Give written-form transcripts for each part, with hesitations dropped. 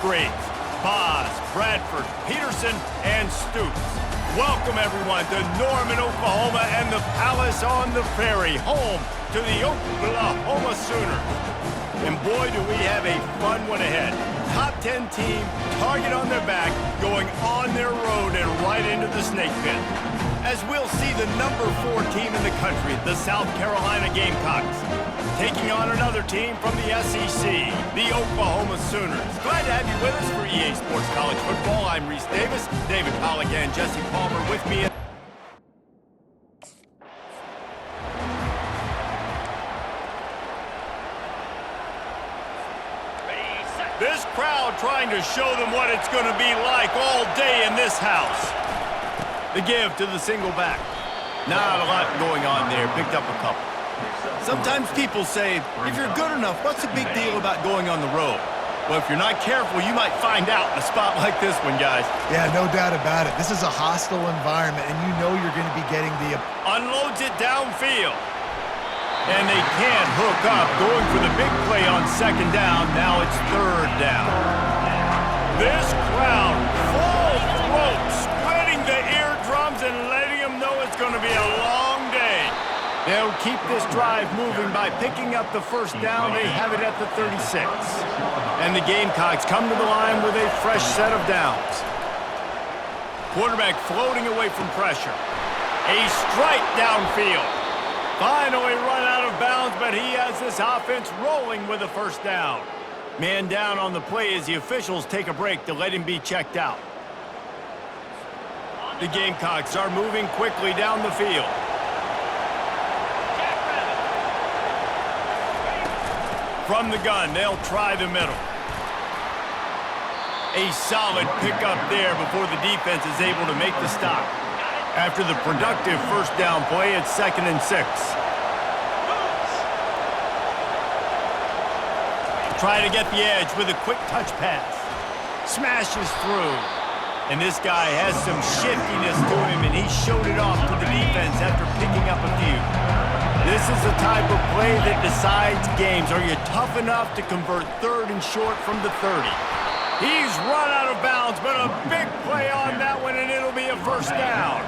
Musgraves, Boz, Bradford, Peterson, and Stoops. Welcome, everyone, to Norman, Oklahoma, and the Palace on the Prairie, home to the Oklahoma Sooners. And boy, do we have a fun one ahead. Top 10 team, target on their back, going on their road and right into the snake pit. As we'll see the number 4 team in the country, the South Carolina Gamecocks, taking on another team from the SEC, the Oklahoma Sooners. Glad to have you with us for EA Sports College Football. I'm Reese Davis, David Pollack, and Jesse Palmer with me. This crowd trying to show them what it's going to be like all day in this house. The give to the single back. Not a lot going on there. Picked up a couple. Sometimes people say, if you're good enough, what's the big deal about going on the road? Well, if you're not careful, you might find out in a spot like this one, guys. Yeah, no doubt about it. This is a hostile environment, and you know you're going to be getting the... Unloads it downfield. And they can't hook up, going for the big play on second down. Now it's third down. This crowd, full throat, splitting the eardrums and letting them know it's going to be a long day. They'll keep this drive moving by picking up the first down. They have it at the 36. And the Gamecocks come to the line with a fresh set of downs. Quarterback floating away from pressure. A strike downfield. Finally run out of bounds, but he has this offense rolling with a first down. Man down on the play as the officials take a break to let him be checked out. The Gamecocks are moving quickly down the field. From the gun, they'll try the middle. A solid pickup there before the defense is able to make the stop. After the productive first down play, it's 2nd and 6. Try to get the edge with a quick touch pass. Smashes through. And this guy has some shiftiness to him, and he showed it off to the defense after picking up a few. This is the type of play that decides games. Are you tough enough to convert 3rd and short from the 30? He's run out of bounds, but a big play on that one, and it'll be a first down.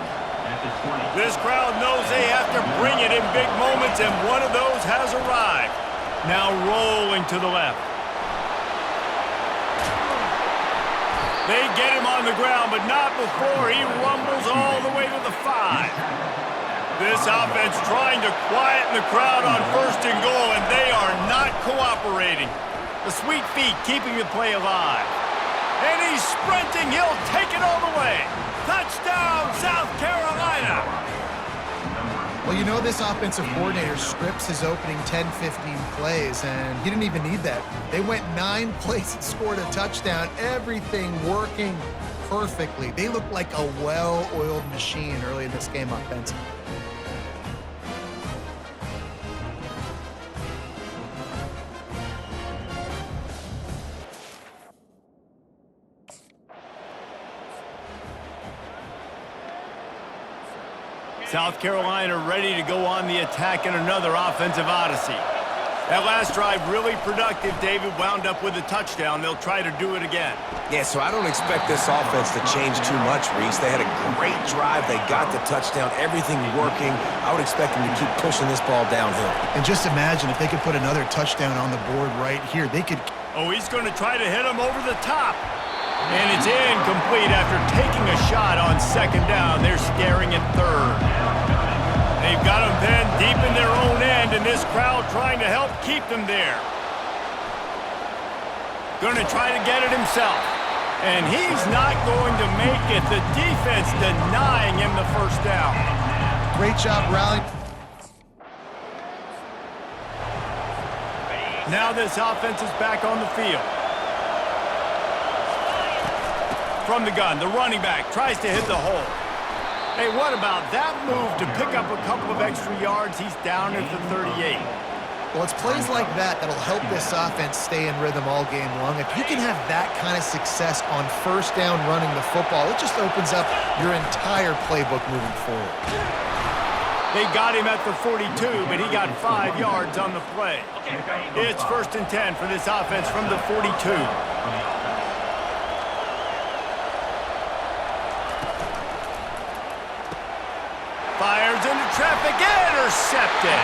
This crowd knows they have to bring it in big moments, and one of those has arrived. Now rolling to the left. They get him on the ground, but not before he rumbles all the way to the 5. This offense trying to quieten the crowd on 1st and goal, and they are not cooperating. The sweet feet keeping the play alive. And he's sprinting. He'll take it all the way. Touchdown, South Carolina. Well, you know this offensive coordinator scripts his opening 10-15 plays, and he didn't even need that. They went 9 plays and scored a touchdown. Everything working perfectly. They look like a well-oiled machine early in this game offensively. South Carolina ready to go on the attack in another offensive odyssey. That last drive really productive. David wound up with a touchdown. They'll try to do it again. Yeah, so I don't expect this offense to change too much, Reese. They had a great drive. They got the touchdown. Everything working. I would expect them to keep pushing this ball downhill. And just imagine if they could put another touchdown on the board right here. They could... Oh, he's going to try to hit him over the top. And it's incomplete after taking a shot on 2nd down. They're staring at 3rd. They've got them pinned deep in their own end, and this crowd trying to help keep them there. Going to try to get it himself. And he's not going to make it. The defense denying him the first down. Great job rallying. Now this offense is back on the field. From the gun, the running back tries to hit the hole. Hey, what about that move to pick up a couple of extra yards? He's down at the 38. Well, it's plays like that that'll help this offense stay in rhythm all game long. If you can have that kind of success on 1st down running the football, it just opens up your entire playbook moving forward. They got him at the 42, but he got 5 yards on the play. It's 1st and 10 for this offense from the 42. Throws into traffic, intercepted.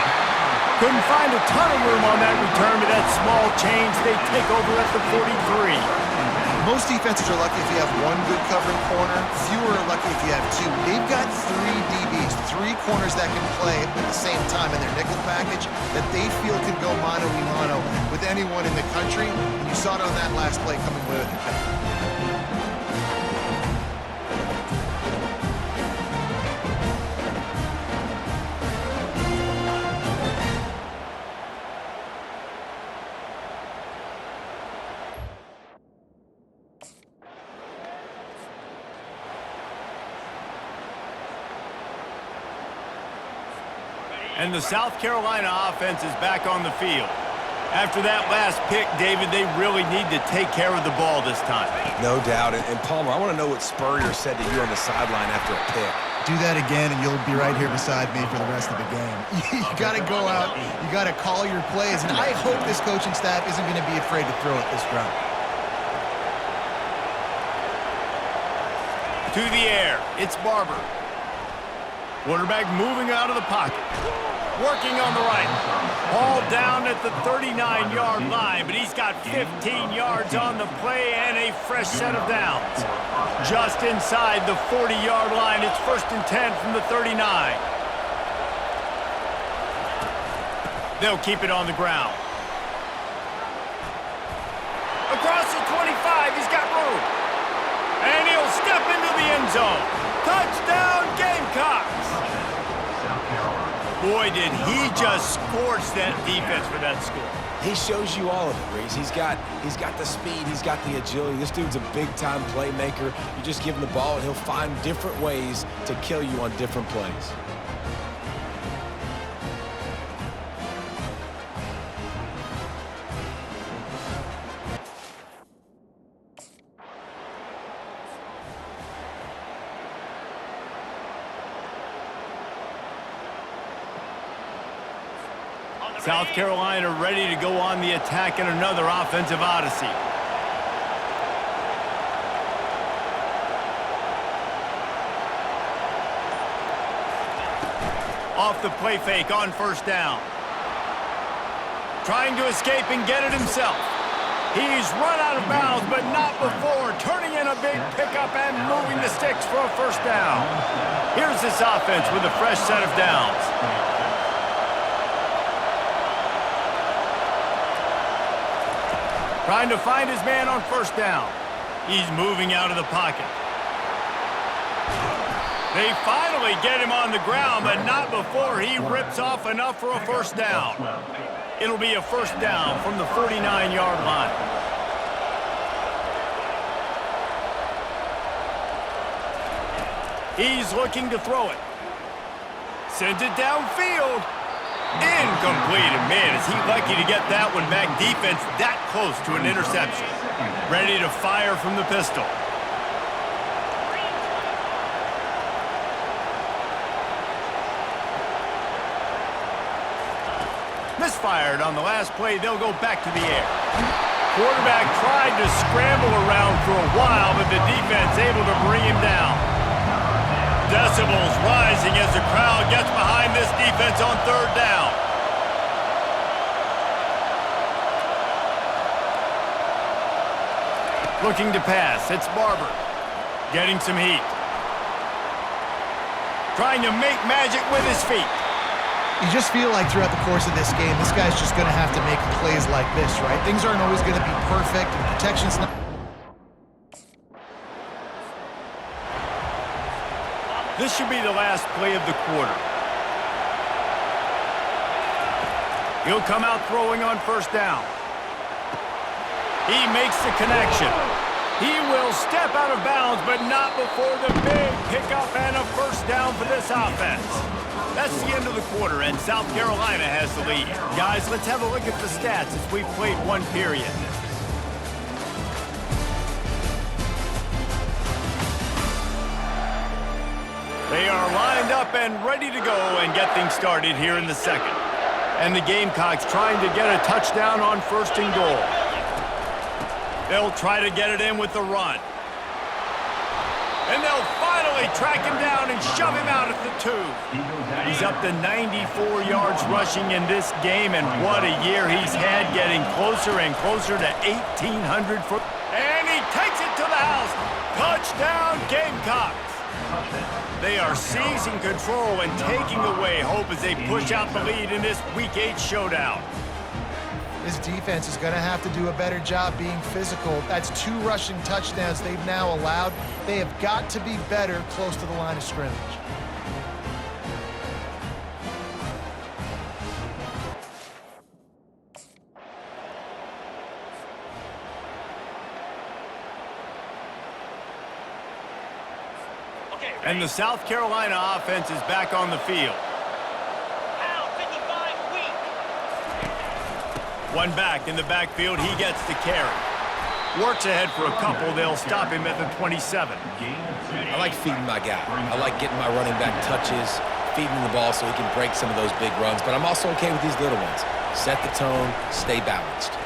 Couldn't find a ton of room on that return to that small change. They take over at the 43. Most defenses are lucky if you have one good covering corner. Fewer are lucky if you have two. They've got three DBs, three corners that can play at the same time in their nickel package that they feel can go mano-a-mano with anyone in the country. And you saw it on that last play coming away with the pick. And the South Carolina offense is back on the field. After that last pick, David, they really need to take care of the ball this time. No doubt. And Palmer, I want to know what Spurrier said to you on the sideline after a pick. Do that again, and you'll be right here beside me for the rest of the game. You got to go out. You got to call your plays. And I hope this coaching staff isn't going to be afraid to throw it this route. To the air, it's Barber. Quarterback moving out of the pocket. Working on the right. Ball down at the 39-yard line, but he's got 15 yards on the play and a fresh set of downs. Just inside the 40-yard line, it's 1st and 10 from the 39. They'll keep it on the ground. Across the 25, he's got room. And he'll step into the end zone. Touchdown, Gamecocks! Boy, did he just scorch that defense for that score. He shows you all of it, Reese. He's got the speed, he's got the agility. This dude's a big-time playmaker. You just give him the ball, and he'll find different ways to kill you on different plays. South Carolina ready to go on the attack in another offensive odyssey. Off the play fake on 1st down. Trying to escape and get it himself. He's run out of bounds, but not before turning in a big pickup and moving the sticks for a 1st down. Here's this offense with a fresh set of downs. Trying to find his man on 1st down. He's moving out of the pocket. They finally get him on the ground, but not before he rips off enough for a 1st down. It'll be a 1st down from the 49-yard line. He's looking to throw it. Sends it downfield. Incomplete. And man, is he lucky to get that one back. Defense that close to an interception. Ready to fire from the pistol. Misfired on the last play. They'll go back to the air. Quarterback tried to scramble around for a while, but the defense able to bring him down. Decibels rising as the crowd gets behind this defense on 3rd down. Looking to pass, it's Barber. Getting some heat. Trying to make magic with his feet. You just feel like throughout the course of this game, this guy's just going to have to make plays like this, right? Things aren't always going to be perfect, and protection's not... This should be the last play of the quarter. He'll come out throwing on 1st down. He makes the connection. He will step out of bounds, but not before the big pickup and a 1st down for this offense. That's the end of the quarter, and South Carolina has the lead. Guys, let's have a look at the stats as we've played one period. They are lined up and ready to go and get things started here in the second. And the Gamecocks trying to get a touchdown on 1st and goal. They'll try to get it in with the run. And they'll finally track him down and shove him out at the 2. He's up to 94 yards rushing in this game, and what a year he's had, getting closer and closer to 1,800 for. And he takes it to the house. Touchdown, Gamecocks. They are seizing control and taking away hope as they push out the lead in this Week 8 showdown. This defense is going to have to do a better job being physical. That's 2 rushing touchdowns they've now allowed. They have got to be better close to the line of scrimmage. And the South Carolina offense is back on the field. One back in the backfield, he gets the carry. Works ahead for a couple, they'll stop him at the 27. I like feeding my guy. I like getting my running back touches, feeding the ball so he can break some of those big runs, but I'm also okay with these little ones. Set the tone, stay balanced.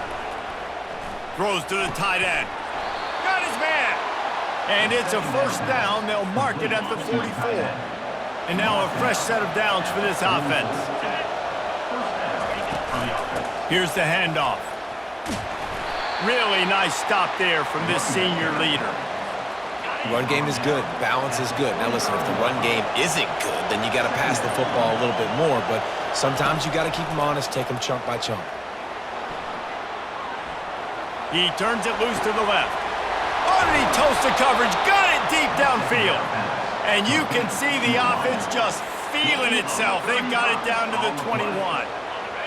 Throws to the tight end. Got his man! And it's a first down, they'll mark it at the 44. And now a fresh set of downs for this offense. Here's the handoff. Really nice stop there from this senior leader. Run game is good. Balance is good. Now listen, if the run game isn't good, then you got to pass the football a little bit more. But sometimes you got to keep them honest, take them chunk by chunk. He turns it loose to the left. Underneath toasted coverage, got it deep downfield. And you can see the offense just feeling itself. They've got it down to the 21.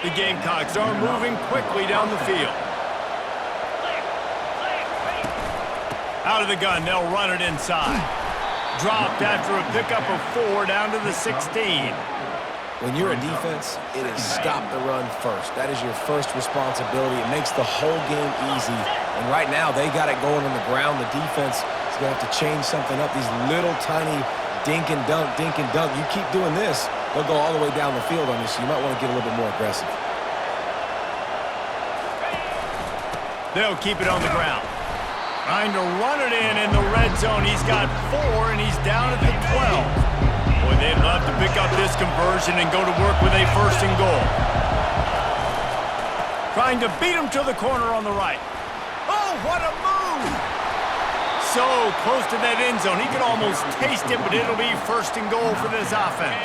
The Gamecocks are moving quickly down the field. Out of the gun, they'll run it inside. Dropped after a pickup of 4 down to the 16. When you're a defense, it is stop the run first. That is your first responsibility. It makes the whole game easy. And right now, they got it going on the ground. The defense is going to have to change something up. These little tiny dink and dunk, dink and dunk. You keep doing this, they'll go all the way down the field on you, so you might want to get a little bit more aggressive. They'll keep it on the ground. Trying to run it in the red zone. He's got 4, and he's down at the 12. Boy, they'd love to pick up this conversion and go to work with a first and goal. Trying to beat him to the corner on the right. Oh, what a move! So close to that end zone. He could almost taste it, but it'll be first and goal for this offense.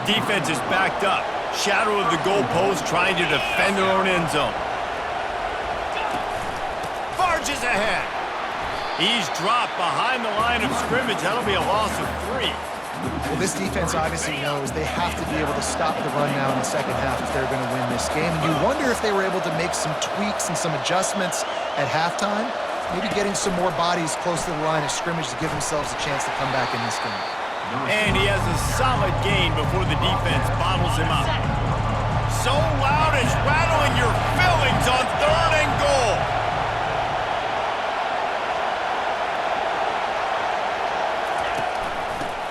Defense is backed up. Shadow of the goalpost trying to defend their own end zone. Barges ahead. He's dropped behind the line of scrimmage. That'll be a loss of 3. Well, this defense obviously knows they have to be able to stop the run now in the second half if they're going to win this game. And you wonder if they were able to make some tweaks and some adjustments at halftime, maybe getting some more bodies close to the line of scrimmage to give themselves a chance to come back in this game. And he has a solid gain before the defense bottles him up. So loud it's rattling your fillings on 3rd and goal.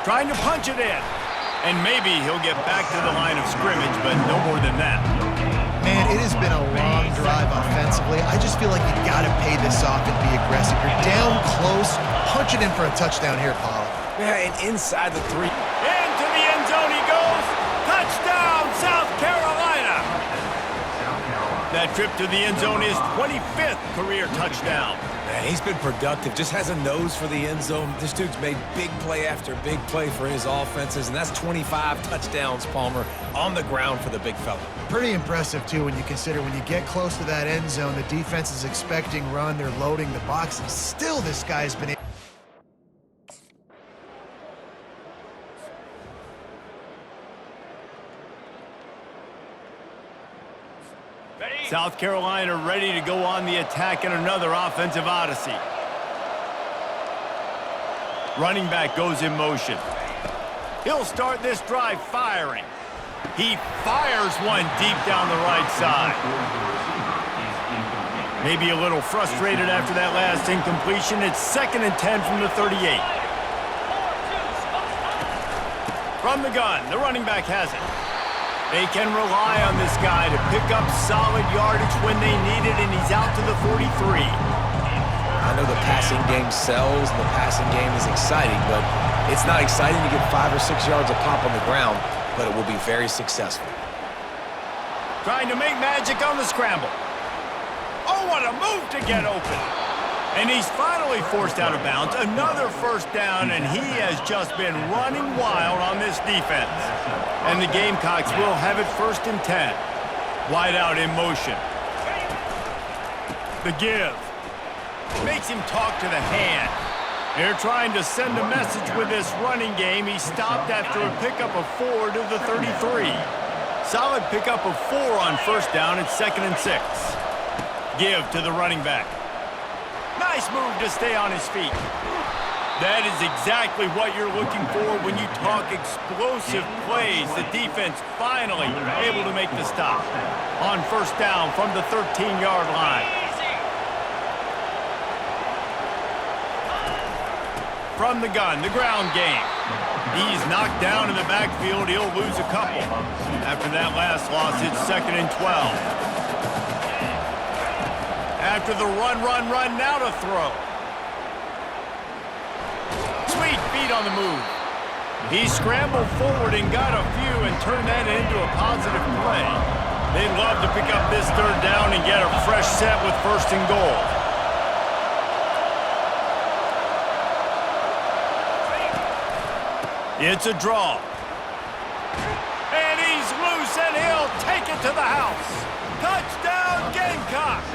Trying to punch it in. And maybe he'll get back to the line of scrimmage, but no more than that. Man, it has been a long drive offensively. I just feel like you got to pay this off and be aggressive. You're down close. Punch it in for a touchdown here, Paul. Yeah, and inside the 3. Into the end zone he goes. Touchdown, South Carolina. That trip to the end zone is 25th career touchdown. Man, he's been productive, just has a nose for the end zone. This dude's made big play after big play for his offenses, and that's 25 touchdowns, Palmer, on the ground for the big fella. Pretty impressive, too, when you consider when you get close to that end zone, the defense is expecting run, they're loading the box, and still this guy's been able. South Carolina ready to go on the attack in another offensive odyssey. Running back goes in motion. He'll start this drive firing. He fires one deep down the right side. Maybe a little frustrated after that last incompletion. It's 2nd and 10 from the 38. From the gun, the running back has it. They can rely on this guy to pick up solid yardage when they need it, and he's out to the 43. I I know the passing game sells and the passing game is exciting, but it's not exciting to get 5 or 6 yards a pop on the ground, but it will be very successful. Trying to make magic on the scramble. Oh, what a move to get open. And he's finally forced out of bounds. Another first down, and he has just been running wild on this defense. And the Gamecocks will have it 1st and 10. Wide out in motion. The give. Makes him talk to the hand. They're trying to send a message with this running game. He stopped after a pickup of 4 to the 33. Solid pickup of 4 on first down at 2nd and 6. Give to the running back. Nice move to stay on his feet. That is exactly what you're looking for when you talk explosive plays. The defense finally able to make the stop on first down from the 13-yard line. From the gun, the ground game. He's knocked down in the backfield. He'll lose a couple. After that last loss, it's 2nd and 12. After the run, now to throw. Sweet feet on the move. He scrambled forward and got a few and turned that into a positive play. They'd love to pick up this 3rd down and get a fresh set with 1st and goal. It's a draw. And he's loose, and he'll take it to the house. Touchdown, Gamecocks!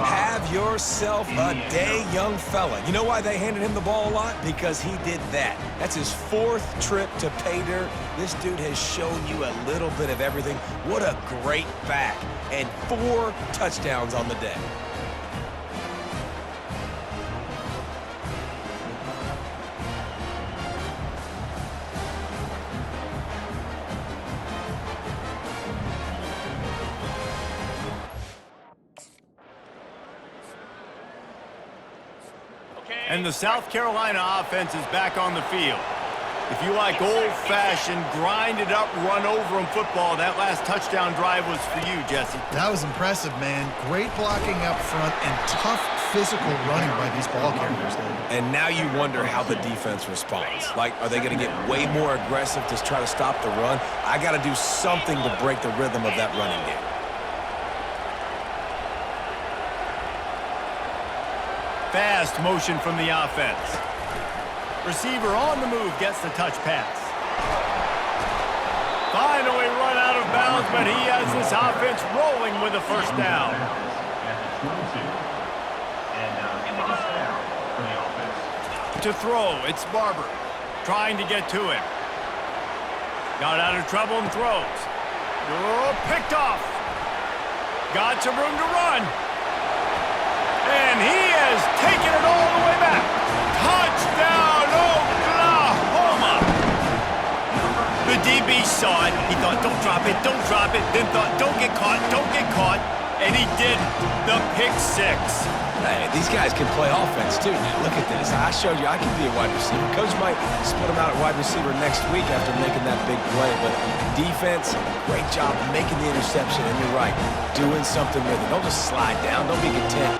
Have yourself a day, young fella. You know why they handed him the ball a lot? Because he did that. That's his 4th trip to pay dirt. This dude has shown you a little bit of everything. What a great back. And 4 touchdowns on the day. And the South Carolina offense is back on the field. If you like old-fashioned, grinded-up, run-over-'em football, that last touchdown drive was for you, Jesse. That was impressive, man. Great blocking up front and tough physical running by these ball carriers, David. And now you wonder how the defense responds. Like, are they going to get way more aggressive to try to stop the run? I got to do something to break the rhythm of that running game. Fast motion from the offense. Receiver on the move gets the touch pass. Finally run out of bounds, but he has this offense rolling with a first down. To throw, it's Barber. Trying to get to him. Got out of trouble and throws. Oh, picked off. Got some room to run. And he has taken it all the way back. Touchdown, Oklahoma! The DB saw it. He thought, don't drop it, don't drop it. Then thought, don't get caught, don't get caught. And he did the pick 6. Hey, these guys can play offense, too. Now, look at this. I showed you I can be a wide receiver. Coach might split him out at wide receiver next week after making that big play. But defense, great job making the interception. And you're right, doing something with it. Don't just slide down. Don't be content.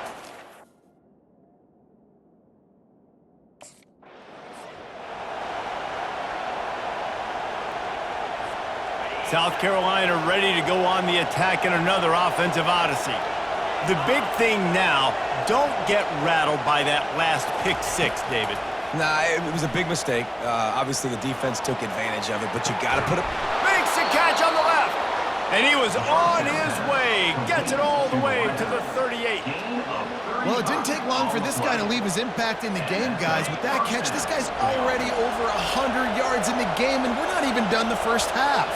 South Carolina ready to go on the attack in another offensive odyssey. The big thing now, don't get rattled by that last pick 6, David. Nah, it was a big mistake. Obviously, the defense took advantage of it, but you got to put it... Makes the catch on the left. And he was on his way. Gets it all the way to the 38. Well, it didn't take long for this guy to leave his impact in the game, guys. With that catch, this guy's already over 100 yards in the game, and we're not even done the first half.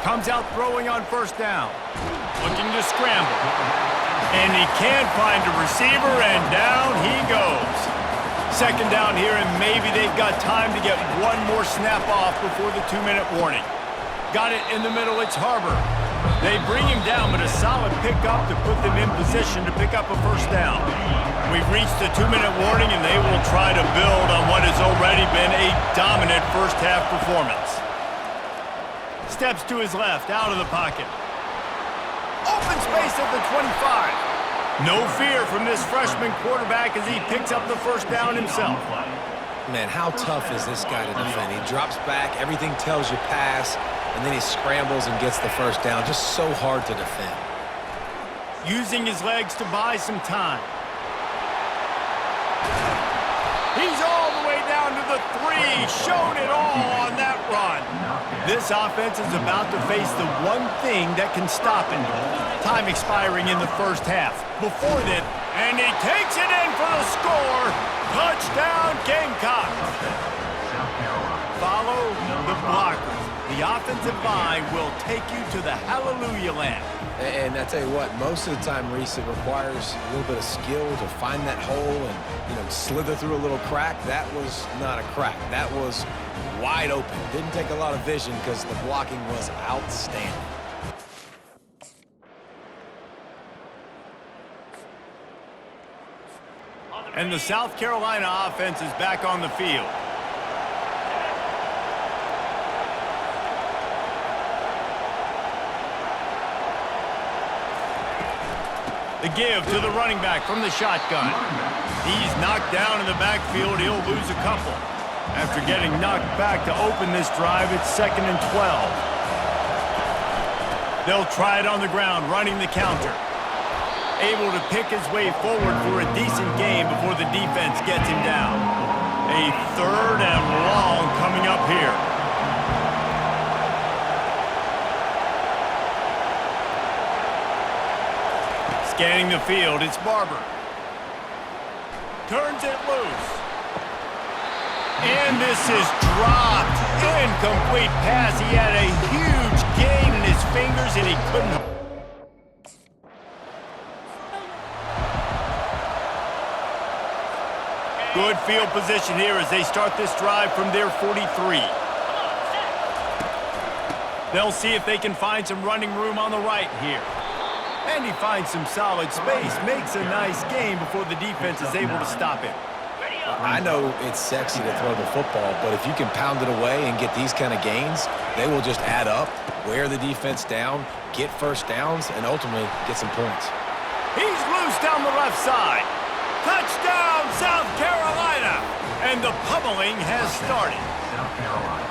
Comes out throwing on first down. Looking to scramble. And he can't find a receiver, and down he goes. 2nd down here, and maybe they've got time to get one more snap off before the 2-minute warning. Got it in the middle, it's Harbor. They bring him down, but a solid pickup to put them in position to pick up a first down. We've reached the 2-minute warning, and they will try to build on what has already been a dominant first-half performance. Steps to his left, out of the pocket. Open space at the 25. No fear from this freshman quarterback as he picks up the first down himself. Man, how tough is this guy to defend? He drops back, everything tells you pass, and then he scrambles and gets the first down. Just so hard to defend. Using his legs to buy some time. He's all the way down to the 3, showed it all on that run. This offense is about to face the one thing that can stop it. Time expiring in the first half. Before then, and he takes it in for the score. Touchdown, Gamecocks. Follow the blockers. The offensive line will take you to the hallelujah land. And I tell you what, most of the time, Reese, it requires a little bit of skill to find that hole and, slither through a little crack. That was not a crack. That was wide open. Didn't take a lot of vision because the blocking was outstanding. And the South Carolina offense is back on the field. The give to the running back from the shotgun. He's knocked down in the backfield. He'll lose a couple. After getting knocked back to open this drive, it's 2nd and 12. They'll try it on the ground, running the counter. Able to pick his way forward for a decent game before the defense gets him down. A 3rd and long coming up here. Scanning the field, it's Barber. Turns it loose. And this is dropped. Incomplete pass. He had a huge gain in his fingers and he couldn't. Good field position here as they start this drive from their 43. They'll see if they can find some running room on the right here. And he finds some solid space, makes a nice game before the defense is able to stop him. I know it's sexy to throw the football, but if you can pound it away and get these kind of gains, they will just add up, wear the defense down, get first downs, and ultimately get some points. He's loose down the left side. Touchdown, South Carolina! And the pummeling has started. South Carolina.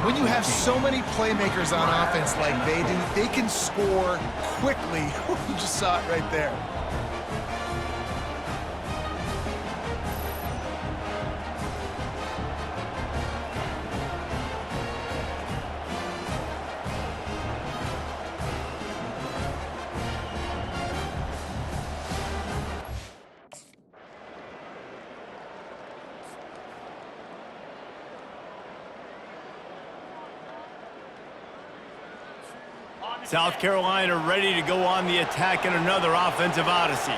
When you have so many playmakers on offense like they do, they can score quickly. You just saw it right there. South Carolina ready to go on the attack in another offensive odyssey.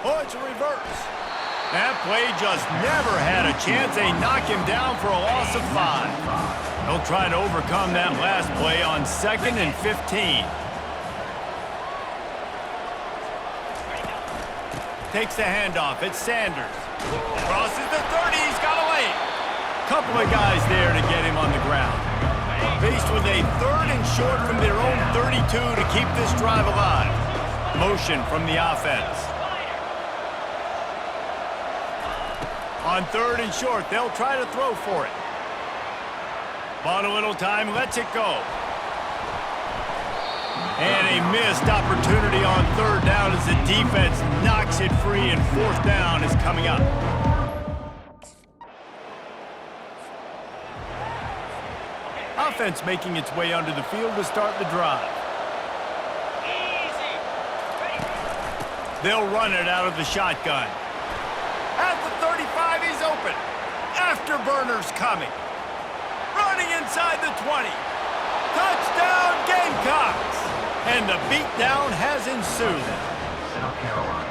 Oh, it's a reverse. That play just never had a chance. They knock him down for a loss of 5. They'll try to overcome that last play on 2nd and 15. Takes the handoff. It's Sanders. Crosses the 30. He's got a lane. Couple of guys there to get him on the ground. Faced with a 3rd and short from their own 32 to keep this drive alive. Motion from the offense. On 3rd and short, they'll try to throw for it. Bought a little time, lets it go. And a missed opportunity on 3rd down as the defense knocks it free, and 4th down is coming up. Offense making its way onto the field to start the drive. They'll run it out of the shotgun. At the 35, he's open. Afterburner's coming. Running inside the 20. Touchdown, Gamecocks! And the beatdown has ensued. South Carolina.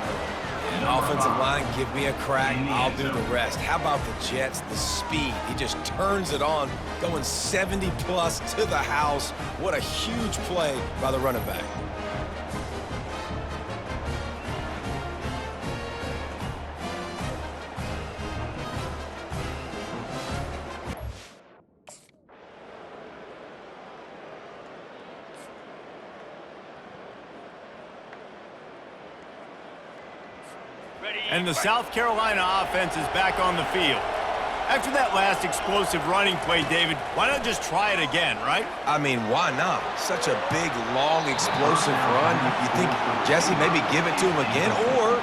Offensive line, give me a crack, I'll do the rest. How about the Jets, the speed? He just turns it on, going 70-plus to the house. What a huge play by the running back. And the South Carolina offense is back on the field. After that last explosive running play, David, why not just try it again, right? I mean, why not? Such a big, long, explosive run. You think, Jesse, maybe give it to him again? Or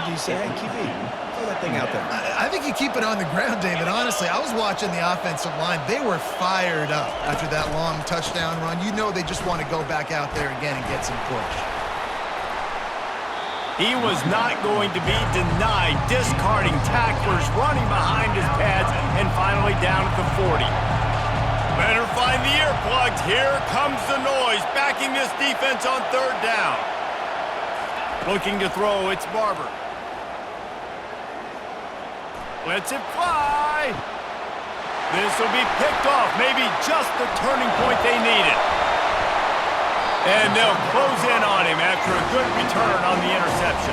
do you say, hey, QB, throw that thing out there? I think you keep it on the ground, David. Honestly, I was watching the offensive line. They were fired up after that long touchdown run. You know they just want to go back out there again and get some push. He was not going to be denied, discarding tacklers, running behind his pads, and finally down at the 40. Better find the earplugs. Here comes the noise, backing this defense on third down. Looking to throw, it's Barber. Lets it fly. This will be picked off, maybe just the turning point they needed. And they'll close in on him after a good return on the interception.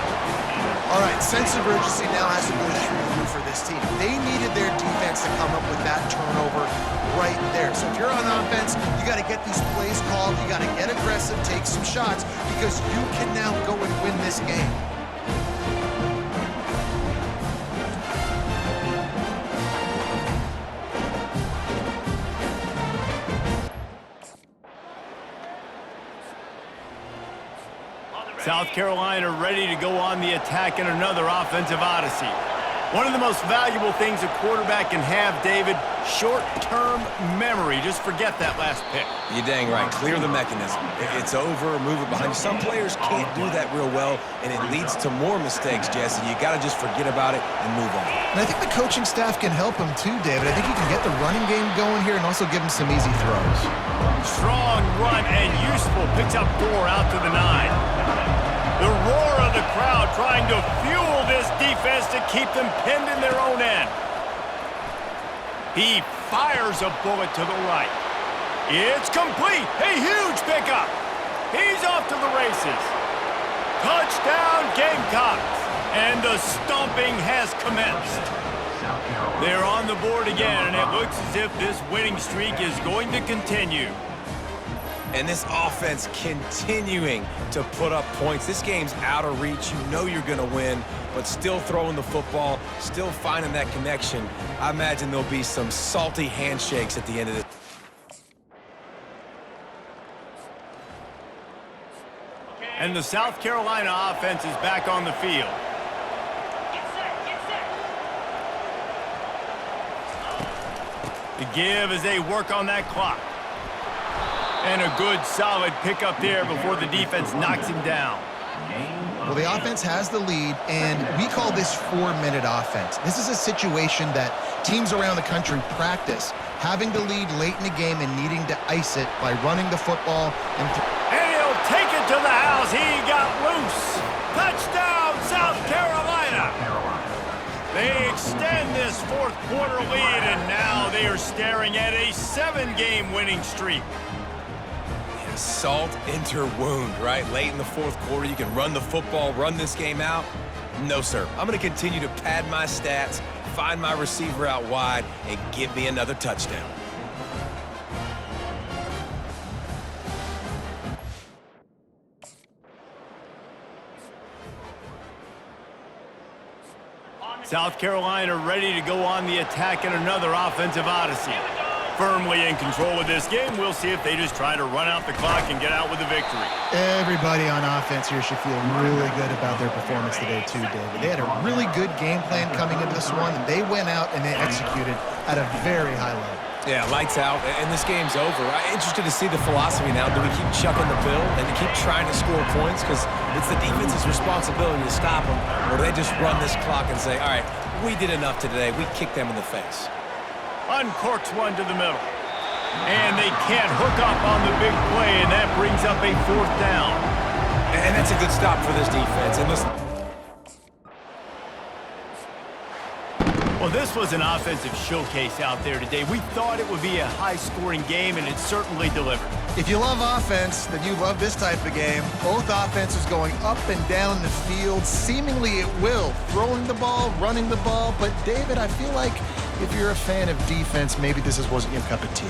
All right, sense of urgency now has to go through the roof for this team. They needed their defense to come up with that turnover right there. So if you're on offense, you got to get these plays called. You got to get aggressive, take some shots, because you can now go and win this game. South Carolina ready to go on the attack in another offensive odyssey. One of the most valuable things a quarterback can have, David, short-term memory. Just forget that last pick. You're dang right. Clear the mechanism. It's over, move it behind you. Some players can't do that real well, and it leads to more mistakes, Jesse. You got to just forget about it and move on. And I think the coaching staff can help him too, David. I think he can get the running game going here and also give him some easy throws. Strong run and useful. Picks up 4 out to the 9. The roar of the crowd trying to fuel this defense to keep them pinned in their own end. He fires a bullet to the right. It's complete. A huge pickup. He's off to the races. Touchdown, Gamecocks. And the stomping has commenced. They're on the board again, and it looks as if this winning streak is going to continue. And this offense continuing to put up points. This game's out of reach. You know you're going to win, but still throwing the football, still finding that connection. I imagine there'll be some salty handshakes at the end of this. And the South Carolina offense is back on the field. The give as they work on that clock. And a good, solid pickup there before the defense knocks him down. Well, the offense has the lead, and we call this 4-minute offense. This is a situation that teams around the country practice, having the lead late in the game and needing to ice it by running the football. And he'll take it to the house. He got loose. Touchdown, South Carolina. They extend this fourth quarter lead, and now they are staring at a 7-game winning streak. Salt into wound, right? Late in the fourth quarter, you can run the football, run this game out. No, sir. I'm going to continue to pad my stats, find my receiver out wide, and give me another touchdown. South Carolina ready to go on the attack in another offensive odyssey. Firmly in control of this game. We'll see if they just try to run out the clock and get out with a victory. Everybody on offense here should feel really good about their performance today too, David. They had a really good game plan coming into this one, and they went out and they executed at a very high level. Yeah, lights out, and this game's over. I'm interested to see the philosophy now. Do we keep chucking the pill and keep trying to score points? Because it's the defense's responsibility to stop them. Or do they just run this clock and say, all right, we did enough today. We kicked them in the face. Uncorks one to the middle. And they can't hook up on the big play, and that brings up a 4th down. And that's a good stop for this defense. And listen. Well, this was an offensive showcase out there today. We thought it would be a high-scoring game, and it certainly delivered. If you love offense, then you love this type of game. Both offenses going up and down the field, seemingly at will. Throwing the ball, running the ball. But, David, I feel like if you're a fan of defense, maybe this wasn't your cup of tea.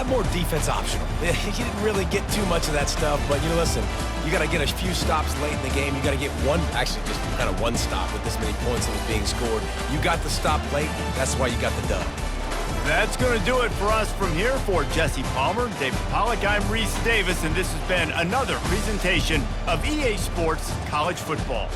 More defense optional. He didn't really get too much of that stuff, but listen, you got to get a few stops late in the game. You got to get actually just kind of one stop with this many points that was being scored. You got the stop late. That's why you got the dub. That's going to do it for us from here. For Jesse Palmer, David Pollack, I'm Reese Davis, and this has been another presentation of EA Sports College Football.